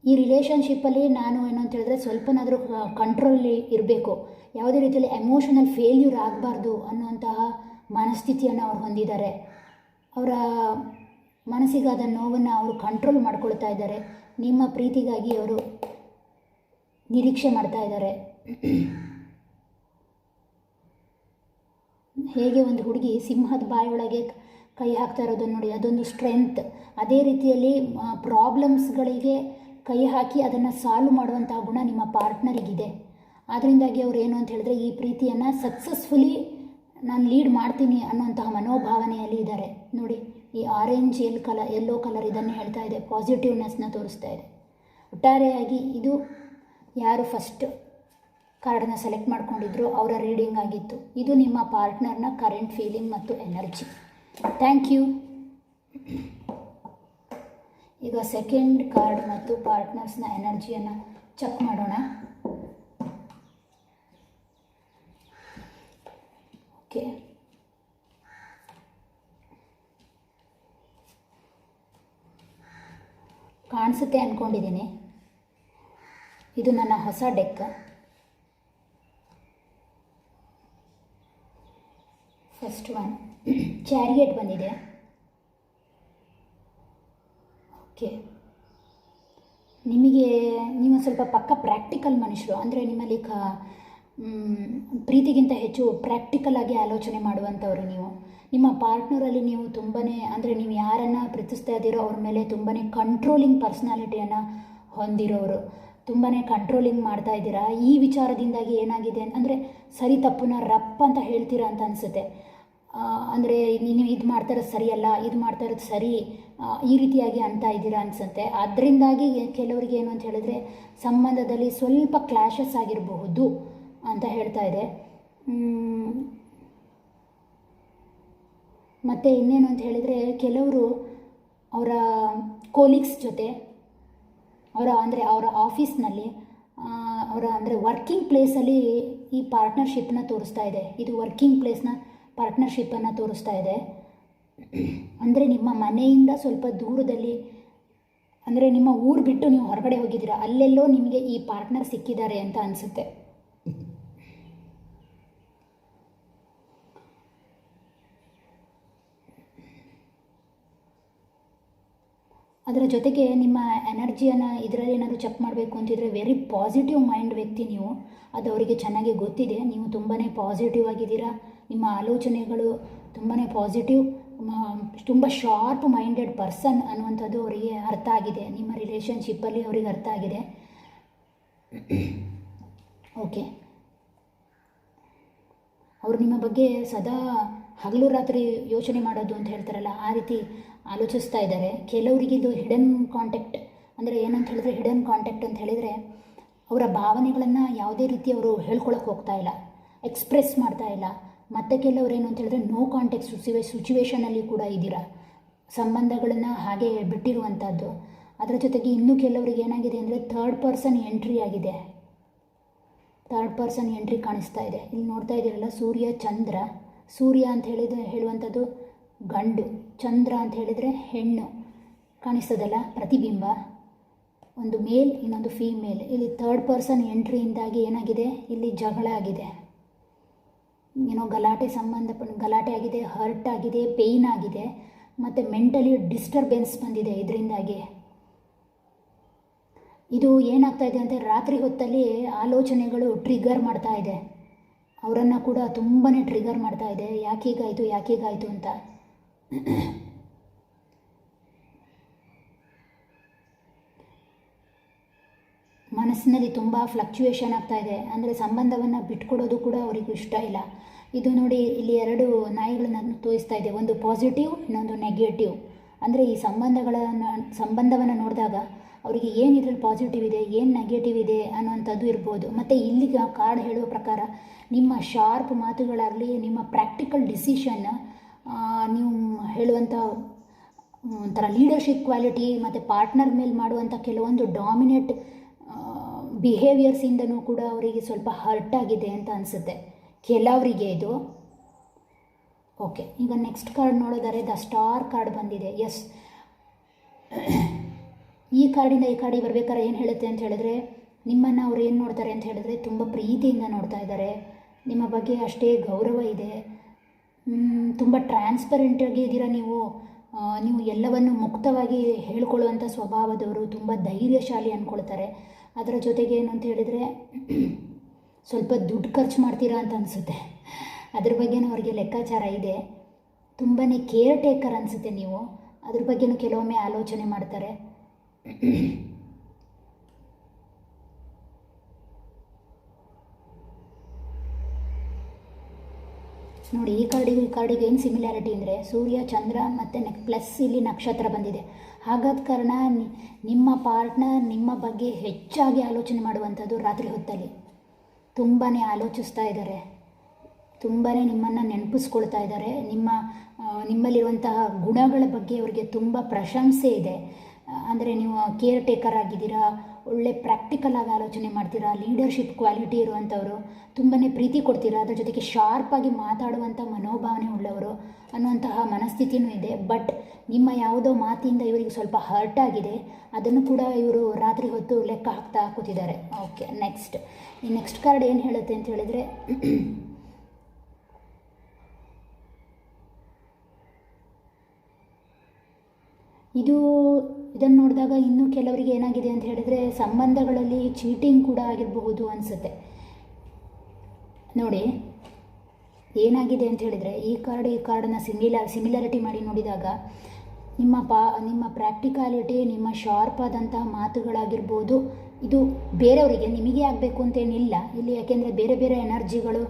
S1: ಈ ರಿಲೇಷನ್ಶಿಪ್ಪಲ್ಲಿ ನಾನು ಏನು ಅಂತ ಹೇಳಿದ್ರೆ ಸ್ವಲ್ಪನಾದರೂ ಕಂಟ್ರೋಲಿ ಇರಬೇಕು, ಯಾವುದೇ ರೀತಿಯಲ್ಲಿ ಎಮೋಷನಲ್ ಫೇಲ್ಯೂರ್ ಆಗಬಾರ್ದು ಅನ್ನುವಂತಹ ಮನಸ್ಥಿತಿಯನ್ನು ಅವ್ರು ಹೊಂದಿದ್ದಾರೆ. ಅವರ ಮನಸ್ಸಿಗಾದ ನೋವನ್ನು ಅವರು ಕಂಟ್ರೋಲ್ ಮಾಡ್ಕೊಳ್ತಾ ಇದ್ದಾರೆ. ನಿಮ್ಮ ಪ್ರೀತಿಗಾಗಿ ಅವರು ನಿರೀಕ್ಷೆ ಮಾಡ್ತಾ ಇದ್ದಾರೆ. ಹೇಗೆ ಒಂದು ಹುಡುಗಿ ಸಿಂಹದ ಬಾಯೊಳಗೆ ಕೈ ಹಾಕ್ತಾ ಇರೋದನ್ನು ನೋಡಿ, ಅದೊಂದು ಸ್ಟ್ರೆಂತ್. ಅದೇ ರೀತಿಯಲ್ಲಿ ಪ್ರಾಬ್ಲಮ್ಸ್ಗಳಿಗೆ ಕೈ ಹಾಕಿ ಅದನ್ನು ಸಾಲ್ವ್ ಮಾಡುವಂತಹ ಗುಣ ನಿಮ್ಮ ಪಾರ್ಟ್ನರಿಗಿದೆ. ಅದರಿಂದಾಗಿ ಅವರು ಏನು ಅಂತ ಹೇಳಿದ್ರೆ ಈ ಪ್ರೀತಿಯನ್ನು ಸಕ್ಸಸ್ಫುಲಿ ನಾನು ಲೀಡ್ ಮಾಡ್ತೀನಿ ಅನ್ನೋಂತಹ ಮನೋಭಾವನೆಯಲ್ಲಿ ಇದ್ದಾರೆ. ನೋಡಿ, ಈ ಆರೆಂಜ್ ಯೆಲ್ಲೋ ಕಲರ್ ಇದನ್ನು ಹೇಳ್ತಾ ಇದೆ, ಪಾಸಿಟಿವ್ನೆಸ್ನ ತೋರಿಸ್ತಾ ಇದೆ. ಒಟ್ಟಾರೆಯಾಗಿ ಇದು ಯಾರು ಫಸ್ಟ್ ಕಾರ್ಡನ್ನು ಸೆಲೆಕ್ಟ್ ಮಾಡ್ಕೊಂಡಿದ್ರು ಅವರ ರೀಡಿಂಗ್ ಆಗಿತ್ತು. ಇದು ನಿಮ್ಮ ಪಾರ್ಟ್ನರ್ನ ಕರೆಂಟ್ ಫೀಲಿಂಗ್ ಮತ್ತು ಎನರ್ಜಿ. Thank you. ಈಗ ಸೆಕೆಂಡ್ ಕಾರ್ಡ್ ಮತ್ತು ಪಾರ್ಟ್ನರ್ಸ್ನ ಎನರ್ಜಿಯನ್ನು ಚೆಕ್ ಮಾಡೋಣ. ಓಕೆ, ಕಾಣಿಸುತ್ತೆ ಅಂದ್ಕೊಂಡಿದ್ದೀನಿ. ಇದು ನನ್ನ ಹೊಸ ಡೆಕ್. ನೆಕ್ಸ್ಟ್ ಒನ್ ಚಾರಿಯೇಟ್ ಬಂದಿದೆ. ಓಕೆ, ನಿಮಗೆ ನೀವು ಸ್ವಲ್ಪ ಪಕ್ಕ ಪ್ರಾಕ್ಟಿಕಲ್ ಮನುಷ್ಯರು, ಅಂದರೆ ನಿಮ್ಮಲ್ಲಿ ಪ್ರೀತಿಗಿಂತ ಹೆಚ್ಚು ಪ್ರಾಕ್ಟಿಕಲ್ ಆಗಿ ಆಲೋಚನೆ ಮಾಡುವಂಥವ್ರು ನೀವು. ನಿಮ್ಮ ಪಾರ್ಟ್ನರಲ್ಲಿ ನೀವು ತುಂಬಾ, ಅಂದರೆ ನೀವು ಯಾರನ್ನು ಪ್ರೀತಿಸ್ತಾ ಇದ್ದೀರೋ ಅವ್ರ ಮೇಲೆ ತುಂಬಾ ಕಂಟ್ರೋಲಿಂಗ್ ಪರ್ಸ್ನಾಲಿಟಿಯನ್ನು ಹೊಂದಿರೋರು, ತುಂಬಾ ಕಂಟ್ರೋಲಿಂಗ್ ಮಾಡ್ತಾ ಇದ್ದೀರಾ. ಈ ವಿಚಾರದಿಂದಾಗಿ ಏನಾಗಿದೆ ಅಂದರೆ ಸರಿ ತಪ್ಪನ್ನ ರಪ್ಪ ಅಂತ ಹೇಳ್ತೀರಾ ಅಂತ ಅನಿಸುತ್ತೆ. ಅಂದರೆ ನೀವು ಇದು ಮಾಡ್ತಾ ಇರೋದು ಸರಿಯಲ್ಲ, ಇದು ಮಾಡ್ತಾ ಇರೋದು ಸರಿ, ಈ ರೀತಿಯಾಗಿ ಅಂತ ಇದ್ದೀರಾ ಅನಿಸುತ್ತೆ. ಅದರಿಂದಾಗಿ ಕೆಲವರಿಗೆ ಏನು ಅಂತ ಹೇಳಿದ್ರೆ ಸಂಬಂಧದಲ್ಲಿ ಸ್ವಲ್ಪ ಕ್ಲಾಶಸ್ ಆಗಿರಬಹುದು ಅಂತ ಹೇಳ್ತಾ ಇದೆ. ಮತ್ತು ಇನ್ನೇನು ಅಂತ ಹೇಳಿದರೆ ಕೆಲವರು ಅವರ ಕೋಲೀಗ್ಸ್ ಜೊತೆ ಅವರ ಆಫೀಸ್ನಲ್ಲಿ ಅಂದರೆ ವರ್ಕಿಂಗ್ ಪ್ಲೇಸಲ್ಲಿ ಈ ಪಾರ್ಟ್ನರ್ಶಿಪ್ಪನ್ನ ತೋರಿಸ್ತಾ ಇದೆ. ಇದು ವರ್ಕಿಂಗ್ ಪ್ಲೇಸ್ನ ಪಾರ್ಟ್ನರ್ಶಿಪ್ಪನ್ನು ತೋರಿಸ್ತಾ ಇದೆ. ಅಂದರೆ ನಿಮ್ಮ ಮನೆಯಿಂದ ಸ್ವಲ್ಪ ದೂರದಲ್ಲಿ, ಅಂದರೆ ನಿಮ್ಮ ಊರು ಬಿಟ್ಟು ನೀವು ಹೊರಗಡೆ ಹೋಗಿದ್ದೀರಾ, ಅಲ್ಲೆಲ್ಲೋ ನಿಮಗೆ ಈ ಪಾರ್ಟ್ನರ್ ಸಿಕ್ಕಿದ್ದಾರೆ ಅಂತ ಅನಿಸುತ್ತೆ. ಅದರ ಜೊತೆಗೆ ನಿಮ್ಮ ಎನರ್ಜಿಯನ್ನು ಇದರಲ್ಲಿ ಏನಾದರೂ ಚೆಕ್ ಮಾಡಬೇಕು ಅಂತಿದ್ರೆ ವೆರಿ ಪಾಸಿಟಿವ್ ಮೈಂಡ್ ವ್ಯಕ್ತಿ ನೀವು, ಅದು ಅವರಿಗೆ ಚೆನ್ನಾಗಿ ಗೊತ್ತಿದೆ. ನೀವು ತುಂಬಾ ಪಾಸಿಟಿವ್ ಆಗಿದ್ದೀರಾ, ನಿಮ್ಮ ಆಲೋಚನೆಗಳು ತುಂಬಾ ಪಾಸಿಟಿವ್, ತುಂಬ ಶಾರ್ಪ್ ಮೈಂಡೆಡ್ ಪರ್ಸನ್ ಅನ್ನುವಂಥದ್ದು ಅವರಿಗೆ ಅರ್ಥ ಆಗಿದೆ. ನಿಮ್ಮ ರಿಲೇಷನ್ಶಿಪ್ಪಲ್ಲಿ ಅವರಿಗೆ ಅರ್ಥ ಆಗಿದೆ. ಓಕೆ, ಅವರು ನಿಮ್ಮ ಬಗ್ಗೆ ಸದಾ ಹಗಲು ರಾತ್ರಿ ಯೋಚನೆ ಮಾಡೋದು ಅಂತ ಹೇಳ್ತಾರಲ್ಲ, ಆ ರೀತಿ ಆಲೋಚಿಸ್ತಾ ಇದ್ದಾರೆ. ಕೆಲವರಿಗೆ ಇದು ಹಿಡನ್ ಕಾಂಟ್ಯಾಕ್ಟ್, ಅಂದರೆ ಏನಂತ ಹೇಳಿದ್ರೆ ಹಿಡನ್ ಕಾಂಟ್ಯಾಕ್ಟ್ ಅಂತ ಹೇಳಿದರೆ ಅವರ ಭಾವನೆಗಳನ್ನು ಯಾವುದೇ ರೀತಿ ಅವರು ಹೇಳ್ಕೊಳಕ್ಕೆ ಹೋಗ್ತಾ ಇಲ್ಲ, ಎಕ್ಸ್ಪ್ರೆಸ್ ಮಾಡ್ತಾ ಇಲ್ಲ. ಮತ್ತು ಕೆಲವರು ಏನು ಅಂತ ಹೇಳಿದ್ರೆ ನೋ ಕಾಂಟ್ಯಾಕ್ಟ್ ಸಿಚುವೇಷನಲ್ಲಿ ಕೂಡ ಇದ್ದೀರಾ, ಸಂಬಂಧಗಳನ್ನು ಹಾಗೆ ಬಿಟ್ಟಿರುವಂಥದ್ದು. ಅದರ ಜೊತೆಗೆ ಇನ್ನೂ ಕೆಲವರಿಗೆ ಏನಾಗಿದೆ ಅಂದರೆ ಥರ್ಡ್ ಪರ್ಸನ್ ಎಂಟ್ರಿ ಆಗಿದೆ, ಥರ್ಡ್ ಪರ್ಸನ್ ಎಂಟ್ರಿ ಕಾಣಿಸ್ತಾ ಇದೆ. ಇಲ್ಲಿ ನೋಡ್ತಾ ಇದ್ದೀರಲ್ಲ, ಸೂರ್ಯ ಚಂದ್ರ, ಸೂರ್ಯ ಅಂತ ಹೇಳುವಂಥದ್ದು ಗಂಡು, ಚಂದ್ರ ಅಂತ ಹೇಳಿದರೆ ಹೆಣ್ಣು ಕಾಣಿಸ್ತದಲ್ಲ, ಪ್ರತಿಬಿಂಬ, ಒಂದು ಮೇಲ್ ಇನ್ನೊಂದು ಫೀಮೇಲ್. ಇಲ್ಲಿ ಥರ್ಡ್ ಪರ್ಸನ್ ಎಂಟ್ರಿಯಿಂದಾಗಿ ಏನಾಗಿದೆ, ಇಲ್ಲಿ ಜಗಳ ಆಗಿದೆ, ಏನೋ ಗಲಾಟೆ ಆಗಿದೆ, ಹರ್ಟ್ ಆಗಿದೆ, ಪೇಯ್ನ್ ಆಗಿದೆ, ಮತ್ತು ಮೆಂಟಲಿ ಡಿಸ್ಟರ್ಬೆನ್ಸ್ ಬಂದಿದೆ ಇದರಿಂದಾಗಿ. ಇದು ಏನಾಗ್ತಾ ಇದೆ ಅಂದರೆ ರಾತ್ರಿ ಹೊತ್ತಲ್ಲಿ ಆಲೋಚನೆಗಳು ಟ್ರಿಗರ್ ಮಾಡ್ತಾ ಇದೆ, ಅವರನ್ನು ಕೂಡ ತುಂಬಾ ಟ್ರಿಗರ್ ಮಾಡ್ತಾ ಇದೆ. ಯಾಕೀಗಾಯಿತು ಅಂತ. ಮನಸ್ಸಿನಲ್ಲಿ ತುಂಬ ಫ್ಲಕ್ಚುಯೇಷನ್ ಆಗ್ತಾ ಇದೆ, ಅಂದರೆ ಸಂಬಂಧವನ್ನು ಬಿಟ್ಕೊಡೋದು ಕೂಡ ಅವರಿಗೂ ಇಷ್ಟ ಇಲ್ಲ. ಇದು ನೋಡಿ, ಇಲ್ಲಿ ಎರಡು ನಾಯಿಗಳನ್ನು ತೋರಿಸ್ತಾ ಇದೆ, ಒಂದು ಪಾಸಿಟಿವ್, ಇನ್ನೊಂದು ನೆಗೆಟಿವ್. ಅಂದರೆ ಈ ಸಂಬಂಧವನ್ನು ನೋಡಿದಾಗ ಅವರಿಗೆ ಏನು ಇದರಲ್ಲಿ ಪಾಸಿಟಿವ್ ಇದೆ, ಏನು ನೆಗೆಟಿವ್ ಇದೆ ಅನ್ನೋವಂಥದ್ದು ಇರ್ಬೋದು. ಮತ್ತು ಇಲ್ಲಿ ಕಾರ್ಡ್ ಹೇಳುವ ಪ್ರಕಾರ ನಿಮ್ಮ ಶಾರ್ಪ್ ಮಾತುಗಳಾಗಲಿ, ನಿಮ್ಮ ಪ್ರಾಕ್ಟಿಕಲ್ ಡಿಸಿಷನ್, ನೀವು ಹೇಳುವಂಥ ಒಂಥರ ಲೀಡರ್ಶಿಪ್ ಕ್ವಾಲಿಟಿ, ಮತ್ತು ಪಾರ್ಟ್ನರ್ ಮೇಲೆ ಮಾಡುವಂಥ ಕೆಲವೊಂದು ಡಾಮಿನೇಟ್ ಬಿಹೇವಿಯರ್ಸಿಂದನೂ ಕೂಡ ಅವರಿಗೆ ಸ್ವಲ್ಪ ಹರ್ಟ್ ಆಗಿದೆ ಅಂತ ಅನಿಸುತ್ತೆ ಕೆಲವರಿಗೆ ಇದು. ಓಕೆ, ಈಗ ನೆಕ್ಸ್ಟ್ ಕಾರ್ಡ್ ನೋಡೋದಾದ್ರೆ ದ ಸ್ಟಾರ್ ಕಾರ್ಡ್ ಬಂದಿದೆ. ಎಸ್, ಈ ಕಾರ್ಡಿಂದ ಈ ಕಾರ್ಡಿಗೆ ಬರ್ಬೇಕಾದ್ರೆ ಏನು ಹೇಳುತ್ತೆ ಅಂತ ಹೇಳಿದ್ರೆ, ನಿಮ್ಮನ್ನು ಅವ್ರು ಏನು ನೋಡ್ತಾರೆ ಅಂತ ಹೇಳಿದ್ರೆ ತುಂಬ ಪ್ರೀತಿಯಿಂದ ನೋಡ್ತಾ ಇದ್ದಾರೆ, ನಿಮ್ಮ ಬಗ್ಗೆ ಅಷ್ಟೇ ಗೌರವ ಇದೆ, ತುಂಬ ಟ್ರಾನ್ಸ್ಪರೆಂಟಾಗಿ ಇದ್ದೀರಾ ನೀವು ಎಲ್ಲವನ್ನು ಮುಕ್ತವಾಗಿ ಹೇಳ್ಕೊಳ್ಳುವಂಥ ಸ್ವಭಾವದವರು, ತುಂಬ ಧೈರ್ಯಶಾಲಿ ಅಂದ್ಕೊಳ್ತಾರೆ. ಅದರ ಜೊತೆಗೆ ಏನು ಅಂತ ಹೇಳಿದರೆ ಸ್ವಲ್ಪ ದುಡ್ಡು ಖರ್ಚು ಮಾಡ್ತೀರಾ ಅಂತ ಅನಿಸುತ್ತೆ, ಅದ್ರ ಬಗ್ಗೆನೂ ಅವ್ರಿಗೆ ಲೆಕ್ಕಾಚಾರ ಇದೆ. ತುಂಬಾ ಕೇರ್ ಟೇಕರ್ ಅನಿಸುತ್ತೆ ನೀವು, ಅದ್ರ ಬಗ್ಗೆನೂ ಕೆಲವೊಮ್ಮೆ ಆಲೋಚನೆ ಮಾಡ್ತಾರೆ. ನೋಡಿ, ಈ ಕಾರ್ಡಿಗೆ ಏನು ಸಿಮಿಲಾರಿಟಿ ಅಂದರೆ ಸೂರ್ಯ ಚಂದ್ರ ಮತ್ತು ಪ್ಲಸ್ ಇಲ್ಲಿ ನಕ್ಷತ್ರ ಬಂದಿದೆ. ಹಾಗಾದ ಕಾರಣ ನಿಮ್ಮ ಪಾರ್ಟ್ನರ್ ನಿಮ್ಮ ಬಗ್ಗೆ ಹೆಚ್ಚಾಗಿ ಆಲೋಚನೆ ಮಾಡುವಂಥದ್ದು ರಾತ್ರಿ ಹೊತ್ತಲ್ಲಿ, ತುಂಬಾ ಆಲೋಚಿಸ್ತಾ ಇದ್ದಾರೆ, ತುಂಬಾ ನಿಮ್ಮನ್ನು ನೆನಪಿಸ್ಕೊಳ್ತಾ ಇದ್ದಾರೆ. ನಿಮ್ಮಲ್ಲಿರುವಂತಹ ಗುಣಗಳ ಬಗ್ಗೆ ಅವರಿಗೆ ತುಂಬ ಪ್ರಶಂಸೆ ಇದೆ. ಅಂದರೆ ನೀವು ಕೇರ್ ಟೇಕರ್ ಆಗಿದ್ದೀರಾ, ಒಳ್ಳೆ ಪ್ರಾಕ್ಟಿಕಲ್ ಆಗಿ ಆಲೋಚನೆ ಮಾಡ್ತೀರಾ, ಲೀಡರ್ಶಿಪ್ ಕ್ವಾಲಿಟಿ ಇರುವಂಥವರು, ತುಂಬಾ ಪ್ರೀತಿ ಕೊಡ್ತೀರಾ, ಅದರ ಜೊತೆಗೆ ಶಾರ್ಪಾಗಿ ಮಾತಾಡುವಂಥ ಮನೋಭಾವನೆ ಉಳ್ಳವರು ಅನ್ನುವಂತಹ ಮನಸ್ಥಿತಿಯೂ ಇದೆ. ಬಟ್ ನಿಮ್ಮ ಯಾವುದೋ ಮಾತಿಂದ ಇವರಿಗೆ ಸ್ವಲ್ಪ ಹರ್ಟ್ ಆಗಿದೆ, ಅದನ್ನು ಕೂಡ ಇವರು ರಾತ್ರಿ ಹೊತ್ತು ಲೆಕ್ಕ ಹಾಕ್ತಾ ಕೂತಿದ್ದಾರೆ. ಓಕೆ, ನೆಕ್ಸ್ಟ್ ಕಾರ್ಡ್ ಏನು ಹೇಳುತ್ತೆ ಅಂತ ಹೇಳಿದರೆ ಇದು ಇದನ್ನು ನೋಡಿದಾಗ ಇನ್ನೂ ಕೆಲವರಿಗೆ ಏನಾಗಿದೆ ಅಂತ ಹೇಳಿದರೆ ಸಂಬಂಧಗಳಲ್ಲಿ ಚೀಟಿಂಗ್ ಕೂಡ ಆಗಿರಬಹುದು ಅನಿಸುತ್ತೆ. ನೋಡಿ ಏನಾಗಿದೆ ಅಂತ ಹೇಳಿದರೆ ಈ ಕಾರ್ಡನ್ನ ಸಿಮಿಲಾರಿಟಿ ಮಾಡಿ ನೋಡಿದಾಗ ನಿಮ್ಮ ಪ್ರಾಕ್ಟಿಕಾಲಿಟಿ, ನಿಮ್ಮ ಶಾರ್ಪ್ ಆದಂತಹ ಮಾತುಗಳಾಗಿರ್ಬೋದು, ಇದು ಬೇರೆಯವರಿಗೆ ನಿಮಗೆ ಆಗಬೇಕು ಅಂತೇನಿಲ್ಲ ಇಲ್ಲಿ. ಯಾಕೆಂದರೆ ಬೇರೆ ಬೇರೆ ಎನರ್ಜಿಗಳು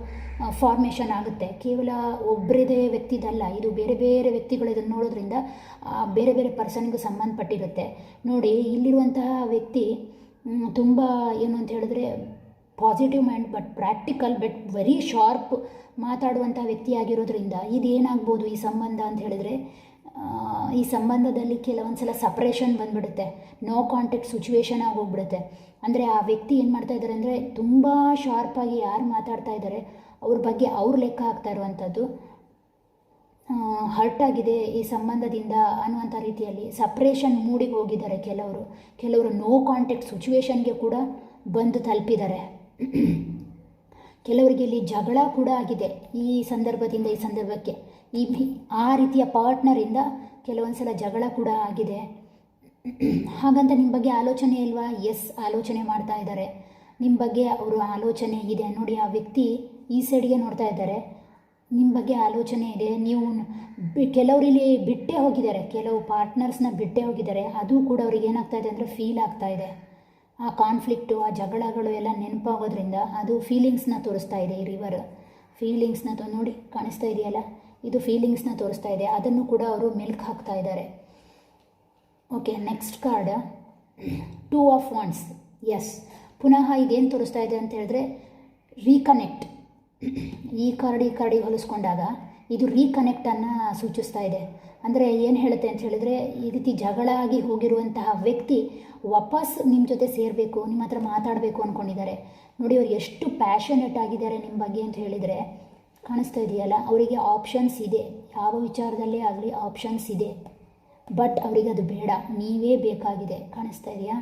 S1: ಫಾರ್ಮೇಷನ್ ಆಗುತ್ತೆ, ಕೇವಲ ಒಬ್ಬರದೇ ವ್ಯಕ್ತಿದಲ್ಲ, ಇದು ಬೇರೆ ಬೇರೆ ವ್ಯಕ್ತಿಗಳು ಇದನ್ನು ನೋಡೋದ್ರಿಂದ ಬೇರೆ ಬೇರೆ ಪರ್ಸನ್ಗೂ ಸಂಬಂಧಪಟ್ಟಿರುತ್ತೆ. ನೋಡಿ ಇಲ್ಲಿರುವಂತಹ ವ್ಯಕ್ತಿ ತುಂಬ ಏನು ಅಂತ ಹೇಳಿದ್ರೆ positive mind but practical but very sharp ಮಾತಾಡುವಂಥ ವ್ಯಕ್ತಿ ಆಗಿರೋದ್ರಿಂದ ಇದೇನಾಗ್ಬೋದು ಈ ಸಂಬಂಧ ಅಂತ ಹೇಳಿದ್ರೆ, ಈ ಸಂಬಂಧದಲ್ಲಿ ಕೆಲವೊಂದು ಸಲ ಸಪ್ರೇಷನ್ ಬಂದುಬಿಡುತ್ತೆ, ನೋ ಕಾಂಟ್ಯಾಕ್ಟ್ ಸಿಚುವೇಶನ್ ಆಗಿ ಹೋಗ್ಬಿಡುತ್ತೆ. ಅಂದರೆ ಆ ವ್ಯಕ್ತಿ ಏನು ಮಾಡ್ತಾ ಇದ್ದಾರೆ ಅಂದರೆ ತುಂಬ ಶಾರ್ಪಾಗಿ ಯಾರು ಮಾತಾಡ್ತಾ ಇದ್ದಾರೆ ಅವ್ರ ಬಗ್ಗೆ ಅವ್ರು ಲೆಕ್ಕ ಹಾಕ್ತಾ ಇರುವಂಥದ್ದು, ಹರ್ಟ್ ಆಗಿದೆ ಈ ಸಂಬಂಧದಿಂದ ಅನ್ನುವಂಥ ರೀತಿಯಲ್ಲಿ ಸಪ್ರೇಷನ್ ಮೂಡಿಗೆ ಹೋಗಿದ್ದಾರೆ. ಕೆಲವರು ನೋ ಕಾಂಟ್ಯಾಕ್ಟ್ ಸಿಚುವೇಶನ್ಗೆ ಕೂಡ ಬಂದು ತಲುಪಿದ್ದಾರೆ. ಕೆಲವರಿಗೆ ಇಲ್ಲಿ ಜಗಳ ಕೂಡ ಆಗಿದೆ ಈ ಸಂದರ್ಭದಿಂದ ಈ ಸಂದರ್ಭಕ್ಕೆ. ಆ ರೀತಿಯ ಪಾರ್ಟ್ನರಿಂದ ಕೆಲವೊಂದು ಸಲ ಜಗಳ ಕೂಡ ಆಗಿದೆ. ಹಾಗಂತ ನಿಮ್ಮ ಬಗ್ಗೆ ಆಲೋಚನೆ ಇಲ್ವಾ? ಎಸ್, ಆಲೋಚನೆ ಮಾಡ್ತಾ ಇದ್ದಾರೆ ನಿಮ್ಮ ಬಗ್ಗೆ, ಅವರು ಆಲೋಚನೆ ಇದೆ. ನೋಡಿ ಆ ವ್ಯಕ್ತಿ ಈ ಸೈಡ್ಗೆ ನೋಡ್ತಾ ಇದ್ದಾರೆ, ನಿಮ್ಮ ಬಗ್ಗೆ ಆಲೋಚನೆ ಇದೆ. ನೀವು ಕೆಲವರಿಲ್ಲಿ ಬಿಟ್ಟೇ ಹೋಗಿದ್ದಾರೆ, ಕೆಲವು ಪಾರ್ಟ್ನರ್ಸ್ನ ಬಿಟ್ಟೇ ಹೋಗಿದ್ದಾರೆ, ಅದು ಕೂಡ ಅವ್ರಿಗೆ ಏನಾಗ್ತಾ ಇದೆ ಅಂದರೆ ಫೀಲ್ ಆಗ್ತಾ ಇದೆ. ಆ ಕಾನ್ಫ್ಲಿಕ್ಟು, ಆ ಜಗಳಗಳು ಎಲ್ಲ ನೆನಪಾಗೋದ್ರಿಂದ ಅದು ಫೀಲಿಂಗ್ಸ್ನ ತೋರಿಸ್ತಾ ಇದೆ. ಈ ರಿವರ್ ಫೀಲಿಂಗ್ಸ್ನ ನೋಡಿ ಕಾಣಿಸ್ತಾ ಇದೆಯಲ್ಲ, ಇದು ಫೀಲಿಂಗ್ಸ್ನ ತೋರಿಸ್ತಾ ಇದೆ, ಅದನ್ನು ಕೂಡ ಅವರು ಮೆಲ್ಕ್ ಹಾಕ್ತಾ ಇದ್ದಾರೆ. Okay, next card 2 of Wands. Yes, ಪುನಃ ಇದೇನು ತೋರಿಸ್ತಾ ಇದೆ ಅಂತ ಹೇಳಿದ್ರೆ ರೀಕನೆಕ್ಟ್. ಈ ಕಾರ್ಡಿಗೆ ಹೋಲಿಸ್ಕೊಂಡಾಗ ಇದು ರೀಕನೆಕ್ಟನ್ನು ಸೂಚಿಸ್ತಾ ಇದೆ. ಅಂದರೆ ಏನು ಹೇಳುತ್ತೆ ಅಂತ ಹೇಳಿದರೆ, ಈ ರೀತಿ ಜಗಳ ಆಗಿ ಹೋಗಿರುವಂತಹ ವ್ಯಕ್ತಿ ವಾಪಸ್ ನಿಮ್ಮ ಜೊತೆ ಸೇರಬೇಕು, ನಿಮ್ಮ ಹತ್ರ ಮಾತಾಡಬೇಕು ಅಂದ್ಕೊಂಡಿದ್ದಾರೆ. ನೋಡಿ ಅವ್ರು ಎಷ್ಟು ಪ್ಯಾಷನೇಟ್ ಆಗಿದ್ದಾರೆ ನಿಮ್ಮ ಬಗ್ಗೆ ಅಂತ ಹೇಳಿದರೆ ಕಾಣಿಸ್ತಾ ಇದೆಯಲ್ಲ, ಅವರಿಗೆ ಆಪ್ಷನ್ಸ್ ಇದೆ, ಯಾವ ವಿಚಾರದಲ್ಲೇ ಆಗಲಿ ಆಪ್ಷನ್ಸ್ ಇದೆ. ಬಟ್ ಅವರಿಗೆ ಅದು ಬೇಡ, ನೀವೇ ಬೇಕಾಗಿದೆ. ಕಾಣಿಸ್ತಾ ಇದೆಯಾ?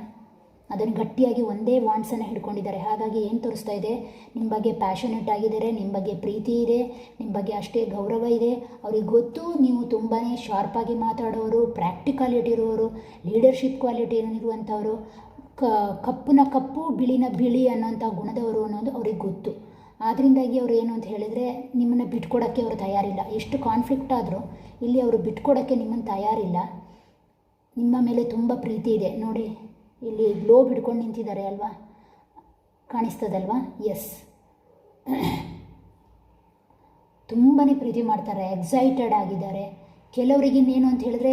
S1: ಅದನ್ನು ಗಟ್ಟಿಯಾಗಿ ಒಂದೇ ವಾಂಡ್ಸನ್ನು ಹಿಡ್ಕೊಂಡಿದ್ದಾರೆ. ಹಾಗಾಗಿ ಏನು ತೋರಿಸ್ತಾ ಇದೆ, ನಿಮ್ಮ ಬಗ್ಗೆ ಪ್ಯಾಷನೇಟ್ ಆಗಿದ್ದಾರೆ, ನಿಮ್ಮ ಬಗ್ಗೆ ಪ್ರೀತಿ ಇದೆ, ನಿಮ್ಮ ಬಗ್ಗೆ ಅಷ್ಟೇ ಗೌರವ ಇದೆ. ಅವ್ರಿಗೆ ಗೊತ್ತು ನೀವು ತುಂಬಾ ಶಾರ್ಪಾಗಿ ಮಾತಾಡೋರು, ಪ್ರಾಕ್ಟಿಕಾಲಿಟಿ ಇರೋರು, ಲೀಡರ್ಶಿಪ್ ಕ್ವಾಲಿಟಿ ಇರುವಂಥವರು, ಕಪ್ಪುನ ಕಪ್ಪು ಬಿಳಿನ ಬಿಳಿ ಅನ್ನೋಂಥ ಗುಣದವರು ಅನ್ನೋದು ಅವ್ರಿಗೆ ಗೊತ್ತು. ಆದ್ದರಿಂದಾಗಿ ಅವರು ಏನು ಅಂತ ಹೇಳಿದರೆ ನಿಮ್ಮನ್ನು ಬಿಟ್ಕೊಡೋಕ್ಕೆ ಅವರು ತಯಾರಿಲ್ಲ. ಎಷ್ಟು ಕಾನ್ಫ್ಲಿಕ್ಟ್ ಆದರೂ ಇಲ್ಲಿ ಅವರು ಬಿಟ್ಕೊಡೋಕ್ಕೆ ನಿಮ್ಮನ್ನು ತಯಾರಿಲ್ಲ. ನಿಮ್ಮ ಮೇಲೆ ತುಂಬ ಪ್ರೀತಿ ಇದೆ. ನೋಡಿ ಇಲ್ಲಿ ಗ್ಲೋ ಬಿಡ್ಕೊಂಡು ನಿಂತಿದ್ದಾರೆ ಅಲ್ವಾ, ಕಾಣಿಸ್ತದಲ್ವಾ? ಎಸ್, ತುಂಬಾ ಪ್ರೀತಿ ಮಾಡ್ತಾರೆ, ಎಕ್ಸೈಟೆಡ್ ಆಗಿದ್ದಾರೆ. ಕೆಲವರಿಗೆ ಇನ್ನೇನು ಅಂತ ಹೇಳಿದ್ರೆ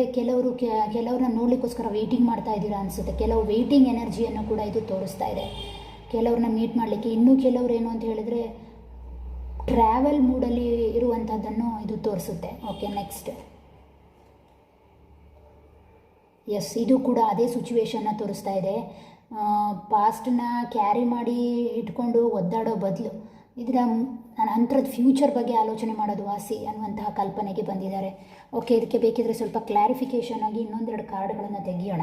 S1: ಕೆಲವ್ರನ್ನ ನೋಡಲಿಕ್ಕೋಸ್ಕರ ವೆಯ್ಟಿಂಗ್ ಮಾಡ್ತಾ ಇದ್ದೀರಾ ಅನಿಸುತ್ತೆ. ಕೆಲವು ವೆಯ್ಟಿಂಗ್ ಎನರ್ಜಿಯನ್ನು ಕೂಡ ಇದು ತೋರಿಸ್ತಾ ಇದೆ ಕೆಲವ್ರನ್ನ ಮೀಟ್ ಮಾಡಲಿಕ್ಕೆ. ಇನ್ನೂ ಕೆಲವರು ಏನು ಅಂತ ಹೇಳಿದ್ರೆ ಟ್ರಾವೆಲ್ ಮೂಡಲ್ಲಿ ಇರುವಂಥದ್ದನ್ನು ಇದು ತೋರಿಸುತ್ತೆ. ಓಕೆ, ನೆಕ್ಸ್ಟ್ ಎಸ್, ಇದು ಕೂಡ ಅದೇ ಸಿಚುವೇಶನ್ನ ತೋರಿಸ್ತಾ ಇದೆ. ಪಾಸ್ಟನ್ನ ಕ್ಯಾರಿ ಮಾಡಿ ಇಟ್ಕೊಂಡು ಒದ್ದಾಡೋ ಬದಲು ಇದರ ನಂತರದ ಫ್ಯೂಚರ್ ಬಗ್ಗೆ ಆಲೋಚನೆ ಮಾಡೋದು ವಾಸಿ ಅನ್ನುವಂತಹ ಕಲ್ಪನೆಗೆ ಬಂದಿದ್ದಾರೆ. ಓಕೆ, ಇದಕ್ಕೆ ಬೇಕಿದ್ರೆ ಸ್ವಲ್ಪ ಕ್ಲಾರಿಫಿಕೇಷನ್ ಆಗಿ ಇನ್ನೊಂದೆರಡು ಕಾರ್ಡ್ಗಳನ್ನು ತೆಗಿಯೋಣ.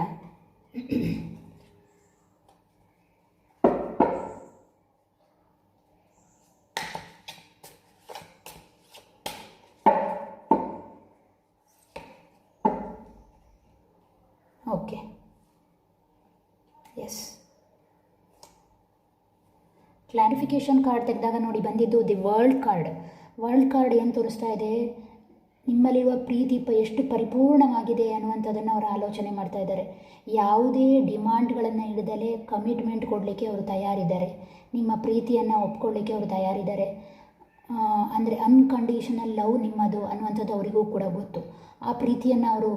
S1: ಓಕೆ, ಎಸ್, ಕ್ಲಾರಿಫಿಕೇಷನ್ ಕಾರ್ಡ್ ತೆಗೆದಾಗ ನೋಡಿ ಬಂದಿದ್ದು ದಿ ವರ್ಲ್ಡ್ ಕಾರ್ಡ್ ಏನು ತೋರಿಸ್ತಾ ಇದೆ, ನಿಮ್ಮಲ್ಲಿರುವ ಪ್ರೀತಿ ಎಷ್ಟು ಪರಿಪೂರ್ಣವಾಗಿದೆ ಅನ್ನುವಂಥದ್ದನ್ನು ಅವರು ಆಲೋಚನೆ ಮಾಡ್ತಾ ಇದ್ದಾರೆ. ಯಾವುದೇ ಡಿಮಾಂಡ್ಗಳನ್ನು ಹಿಡಿದಲೇ ಕಮಿಟ್ಮೆಂಟ್ ಕೊಡಲಿಕ್ಕೆ ಅವರು ತಯಾರಿದ್ದಾರೆ, ನಿಮ್ಮ ಪ್ರೀತಿಯನ್ನು ಒಪ್ಕೊಳ್ಳಿಕ್ಕೆ ಅವರು ತಯಾರಿದ್ದಾರೆ. ಅಂದರೆ ಅನ್ಕಂಡೀಷನಲ್ ಲವ್ ನಿಮ್ಮದು ಅನ್ನುವಂಥದ್ದು ಅವರಿಗೂ ಕೂಡ ಗೊತ್ತು. ಆ ಪ್ರೀತಿಯನ್ನು ಅವರು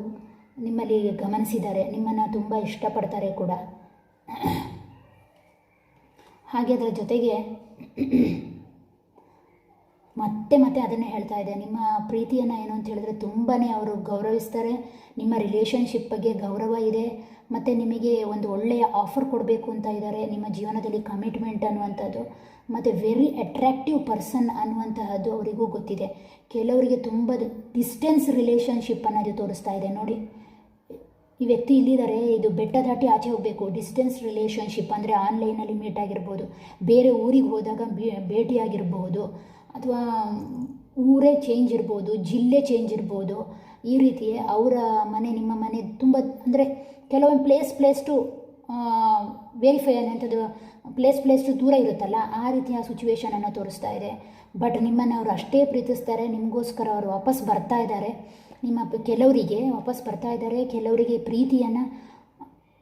S1: ನಿಮ್ಮಲ್ಲಿ ಗಮನಿಸಿದ್ದಾರೆ, ನಿಮ್ಮನ್ನು ತುಂಬ ಇಷ್ಟಪಡ್ತಾರೆ ಕೂಡ. ಹಾಗೆ ಅದರ ಜೊತೆಗೆ ಮತ್ತೆ ಅದನ್ನೇ ಹೇಳ್ತಾ ಇದೆ, ನಿಮ್ಮ ಪ್ರೀತಿಯನ್ನು ಏನು ಅಂತ ಹೇಳಿದ್ರೆ ತುಂಬಾ ಅವರು ಗೌರವಿಸ್ತಾರೆ. ನಿಮ್ಮ ರಿಲೇಷನ್ಶಿಪ್ ಬಗ್ಗೆ ಗೌರವ ಇದೆ, ಮತ್ತು ನಿಮಗೆ ಒಂದು ಒಳ್ಳೆಯ ಆಫರ್ ಕೊಡಬೇಕು ಅಂತ ಇದ್ದಾರೆ. ನಿಮ್ಮ ಜೀವನದಲ್ಲಿ ಕಮಿಟ್ಮೆಂಟ್ ಅನ್ನುವಂಥದ್ದು ಮತ್ತು ವೆರಿ ಅಟ್ರ್ಯಾಕ್ಟಿವ್ ಪರ್ಸನ್ ಅನ್ನುವಂತಹದ್ದು ಅವರಿಗೂ ಗೊತ್ತಿದೆ. ಕೆಲವರಿಗೆ ತುಂಬ ಡಿಸ್ಟೆನ್ಸ್ ರಿಲೇಷನ್ಶಿಪ್ ಅನ್ನೋದು ತೋರಿಸ್ತಾ ಇದೆ. ನೋಡಿ, ಈ ವ್ಯಕ್ತಿ ಇಲ್ಲಿದ್ದಾರೆ, ಇದು ಬೆಟ್ಟ ದಾಟಿ ಆಚೆ ಹೋಗಬೇಕು. ಡಿಸ್ಟೆನ್ಸ್ ರಿಲೇಷನ್ಶಿಪ್ ಅಂದರೆ ಆನ್ಲೈನಲ್ಲಿ ಮೀಟ್ ಆಗಿರ್ಬೋದು, ಬೇರೆ ಊರಿಗೆ ಹೋದಾಗ ಭೇಟಿಯಾಗಿರ್ಬೋದು, ಅಥವಾ ಊರೇ ಚೇಂಜ್ ಇರ್ಬೋದು, ಜಿಲ್ಲೆ ಚೇಂಜ್ ಇರ್ಬೋದು, ಈ ರೀತಿ ಅವರ ಮನೆ ನಿಮ್ಮ ಮನೆ ತುಂಬ ಅಂದರೆ ಕೆಲವೊಂದು ಪ್ಲೇಸ್ ಟು ವೆರಿಫೈ ಅನ್ನೋಂಥದ್ದು ಪ್ಲೇಸ್ ಟು ದೂರ ಇರುತ್ತಲ್ಲ, ಆ ರೀತಿಯ ಸಿಚುವೇಶನನ್ನು ತೋರಿಸ್ತಾ ಇದೆ. ಬಟ್ ನಿಮ್ಮನ್ನು ಅವರು ಅಷ್ಟೇ ಪ್ರೀತಿಸ್ತಾರೆ, ನಿಮಗೋಸ್ಕರ ಅವರು ವಾಪಸ್ ಬರ್ತಾ ಇದ್ದಾರೆ. ಕೆಲವರಿಗೆ ವಾಪಸ್ ಬರ್ತಾ ಇದ್ದಾರೆ, ಕೆಲವರಿಗೆ ಪ್ರೀತಿಯನ್ನು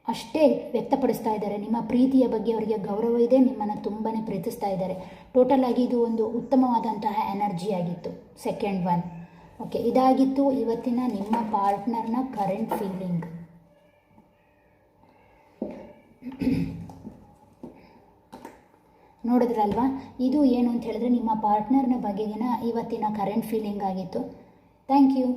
S1: ಅಷ್ಟೇ ವ್ಯಕ್ತಪಡಿಸ್ತಾ ಇದ್ದಾರೆ. ನಿಮ್ಮ ಪ್ರೀತಿಯ ಬಗ್ಗೆ ಅವರಿಗೆ ಗೌರವ ಇದೆ, ನಿಮ್ಮನ್ನು ತುಂಬಾ ಪ್ರೀತಿಸ್ತಾ ಇದ್ದಾರೆ. ಟೋಟಲ್ ಆಗಿ ಇದು ಒಂದು ಉತ್ತಮವಾದಂತಹ ಎನರ್ಜಿ ಆಗಿತ್ತು. Second one. ಓಕೆ, ಇದಾಗಿತ್ತು ಇವತ್ತಿನ ನಿಮ್ಮ ಪಾರ್ಟ್ನರ್ನ ಕರೆಂಟ್ ಫೀಲಿಂಗ್. ನೋಡಿದ್ರಲ್ವಾ, ಇದು ಏನು ಅಂತ ಹೇಳಿದ್ರೆ ನಿಮ್ಮ ಪಾರ್ಟ್ನರ್ನ ಬಗೆಗಿನ ಇವತ್ತಿನ ಕರೆಂಟ್ ಫೀಲಿಂಗ್ ಆಗಿತ್ತು. Thank you.